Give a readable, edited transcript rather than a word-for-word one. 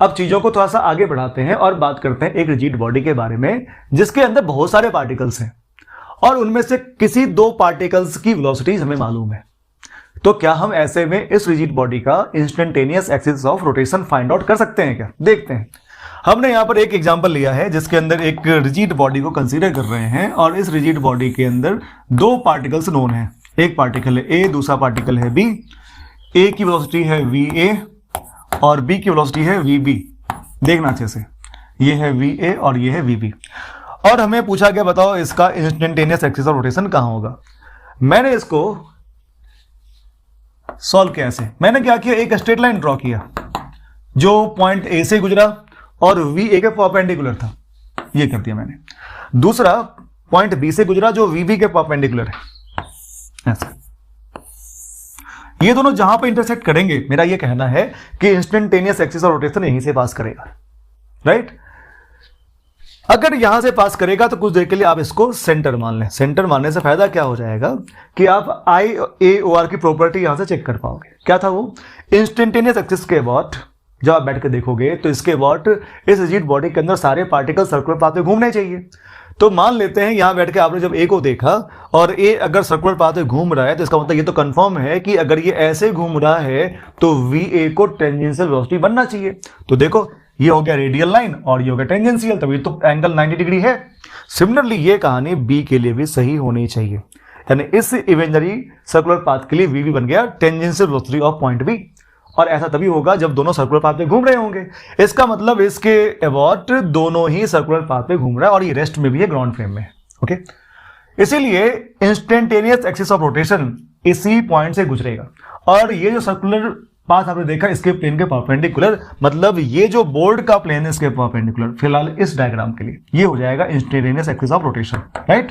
अब चीजों को थोड़ा सा आगे बढ़ाते हैं और बात करते हैं एक रिजिड बॉडी के बारे में जिसके अंदर बहुत सारे पार्टिकल्स हैं और उनमें से किसी दो पार्टिकल्स की वेलोसिटीज हमें मालूम है। तो क्या हम ऐसे में इस रिजिड बॉडी का instantaneous axis of rotation find out कर सकते हैं क्या? देखते हैं। हमने यहां पर एक एग्जांपल लिया है जिसके अंदर एक रिजिड बॉडी को कंसीडर कर रहे हैं और इस रिजिड बॉडी के अंदर दो पार्टिकल्स नोन हैं। एक पार्टिकल है ए, दूसरा पार्टिकल है बी। ए की वेलोसिटी है वी ए और बी की वेलोसिटी है वी बी। देखना अच्छे से, ये है वी ए और ये है वी बी। और हमें पूछा गया बताओ इसका इंस्टेंटेनियस एक्सिस ऑफ रोटेशन कहां होगा। मैंने इसको सॉल्व किया ऐसे, मैंने क्या किया, एक स्ट्रेट लाइन ड्रॉ किया जो पॉइंट ए से गुजरा और वी ए के परपेंडिकुलर था, ये कर दिया मैंने। दूसरा पॉइंट बी से गुजरा जो वी बी के परपेंडिकुलर है, ऐसा। ये दोनों जहां पे इंटरसेक्ट करेंगे, मेरा ये कहना है कि इंस्टेंटेनियस एक्सिस ऑफ रोटेशन यहीं से पास करेगा, राइट। अगर यहां से पास करेगा तो कुछ देर के लिए आप इसको सेंटर मान लें। सेंटर मानने से फायदा क्या हो जाएगा कि आप आई ए ओ आर की प्रॉपर्टी यहां से चेक कर पाओगे। क्या था वो? इंस्टेंटेनियस एक्सिस के अबाउट जब आप बैठ के देखोगे तो इसके अबाउट इस रिजिड बॉडी के अंदर सारे पार्टिकल सर्कुलर पाथ में घूमने चाहिए। तो मान लेते हैं यहां बैठ के आपने जब ए को देखा और ए अगर सर्कुलर पाथ में घूम रहा है तो इसका मतलब ये तो कंफर्म है कि अगर ये ऐसे घूम रहा है तो वी ए को टेंजेंशियल वेलोसिटी बनना चाहिए। तो देखो ये हो गया रेडियल लाइन और ये हो गया टेंजेंशियल, तभी तो एंगल 90 डिग्री है। सिमिलरली ये कहानी बी के लिए भी सही होनी चाहिए, यानी इस इमेजिनरी सर्कुलर पाथ के लिए वी भी बन गया tangential velocity of point B. और ऐसा तभी होगा जब दोनों सर्कुलर पाथ में घूम रहे होंगे। इसका मतलब इसके अबाउट दोनों ही सर्कुलर पाथ में घूम रहा है और ये रेस्ट में भी है, ग्राउंड फ्रेम में। ओके, इसीलिए इंस्टेंटेनियस एक्सिस ऑफ रोटेशन इसी पॉइंट से गुजरेगा और ये जो सर्कुलर पाथ आपने देखा इसके प्लेन के परपेंडिकुलर, मतलब ये जो बोर्ड का प्लेन है इसके परपेंडिकुलर, फिलहाल इस डायग्राम के लिए ये हो जाएगा instantaneous axis of rotation, right.